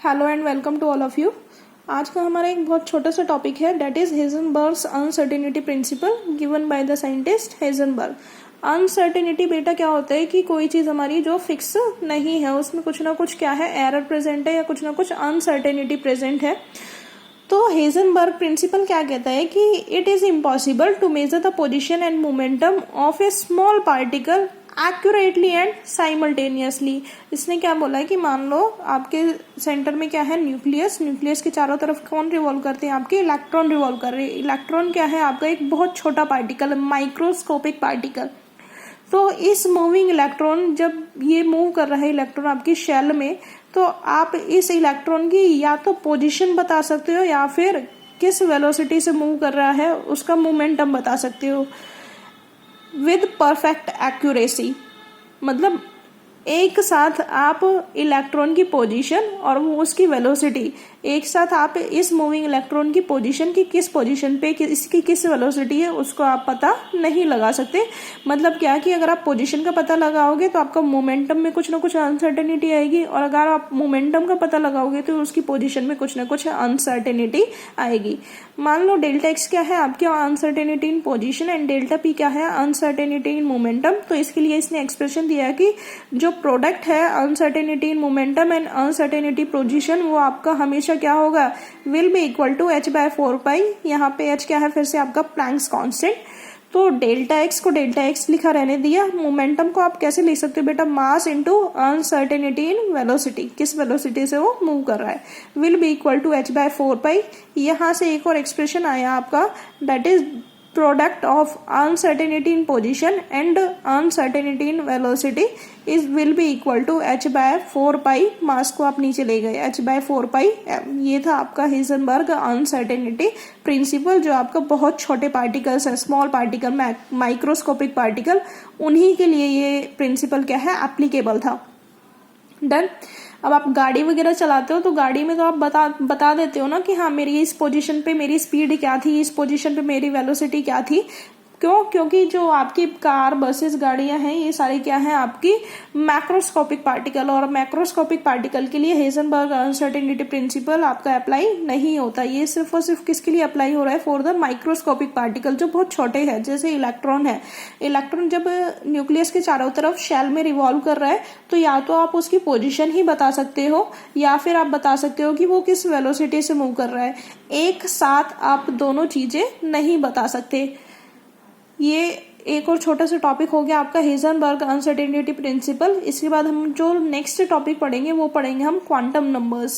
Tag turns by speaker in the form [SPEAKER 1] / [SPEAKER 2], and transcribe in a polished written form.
[SPEAKER 1] Hello and welcome to all of you. आज का हमारा एक बहुत छोटा सा टॉपिक है, that is Heisenberg's uncertainty principle given by the scientist Heisenberg. Uncertainty बेटा क्या होता है कि कोई चीज हमारी जो फिक्स नहीं है, उसमें कुछ ना कुछ क्या है, एरर प्रेजेंट है या कुछ ना कुछ अनसर्टेनिटी प्रेजेंट है। तो हेजनबर्ग प्रिंसिपल क्या कहता है कि it is impossible to measure the position and momentum of a small particle accurately and simultaneously. इसने क्या बोला है कि मान लो आपके सेंटर में क्या है, न्यूक्लियस। न्यूक्लियस के चारों तरफ कौन रिवॉल्व करते हैं? आपके इलेक्ट्रॉन रिवॉल्व कर रहे हैं। इलेक्ट्रॉन क्या है? आपका एक बहुत छोटा पार्टिकल, माइक्रोस्कोपिक पार्टिकल। तो इस मूविंग इलेक्ट्रॉन, जब ये मूव कर रहा है इलेक्ट्रॉन आपकी शेल में, तो आप इस इलेक्ट्रॉन की या तो पोजीशन बता सकते हो या फिर किस वेलोसिटी से मूव कर रहा है उसका मोमेंटम बता सकते हो विद परफेक्ट एक्यूरेसी। मतलब एक साथ आप इलेक्ट्रॉन की पोजीशन और वो उसकी वेलोसिटी, एक साथ आप इस मूविंग इलेक्ट्रॉन की पोजीशन की किस पोजीशन पे इसकी किस वेलोसिटी है उसको आप पता नहीं लगा सकते। मतलब क्या कि अगर आप पोजीशन का पता लगाओगे तो आपका मोमेंटम में कुछ ना कुछ अनसर्टेनिटी आएगी, और अगर आप मोमेंटम का पता लगाओगे तो उसकी पोजीशन में कुछ ना कुछ अनसर्टेनिटी आएगी। मान लो डेल्टा एक्स क्या है आपके uncertainty in position and delta P क्या है अनसर्टेनिटी इन मोमेंटम। तो इसके लिए इसने एक्सप्रेशन दिया कि जो प्रोडक्ट है uncertainty in momentum and uncertainty position, वो आपका हमेशा क्या होगा, will be equal to h/4π। यहाँ पे h क्या है फिर से आपका प्लैंक्स कांस्टेंट। तो डेल्टा एक्स को डेल्टा एक्स लिखा रहने दिया। मोमेंटम को आप कैसे लिख सकते हो बेटा, mass into uncertainty in velocity, किस वेलोसिटी से वो मूव कर रहा है, will be equal to h/4π। यहाँ से एक और एक्सप्रेशन आया आपका, that is product of uncertainty in position and uncertainty in velocity is will be equal to h/4π। मास को आप नीचे ले गए, h/4π। ये था आपका हेजनबर्ग अनसर्टेनिटी प्रिंसिपल, जो आपका बहुत छोटे पार्टिकल्स है, स्मॉल पार्टिकल, माइक्रोस्कोपिक पार्टिकल, उन्हीं के लिए ये प्रिंसिपल क्या है, एप्लीकेबल था। डन। अब आप गाड़ी वगैरह चलाते हो तो गाड़ी में तो आप बता देते हो ना कि हाँ मेरी इस पोजीशन पे मेरी स्पीड क्या थी, इस पोजीशन पे मेरी वेलोसिटी क्या थी। क्यों? क्योंकि जो आपकी कार, बसेस, गाड़ियां हैं, ये सारी क्या है आपकी मैक्रोस्कोपिक पार्टिकल, और मैक्रोस्कोपिक पार्टिकल के लिए हेजनबर्ग अनसर्टेनिटी प्रिंसिपल आपका अप्लाई नहीं होता। ये सिर्फ और सिर्फ किसके लिए अप्लाई हो रहा है, फॉर द माइक्रोस्कोपिक पार्टिकल जो बहुत छोटे हैं, जैसे इलेक्ट्रॉन है। इलेक्ट्रॉन जब न्यूक्लियस के चारों तरफ शेल में रिवॉल्व कर रहा है तो या तो आप उसकी पोजिशन ही बता सकते हो या फिर आप बता सकते हो कि वो किस वेलोसिटी से मूव कर रहा है। एक साथ आप दोनों चीजें नहीं बता सकते। ये एक और छोटा सा टॉपिक हो गया आपका हेजनबर्ग अनसर्टेनिटी प्रिंसिपल। इसके बाद हम जो नेक्स्ट टॉपिक पढ़ेंगे वो पढ़ेंगे हम क्वांटम नंबर्स।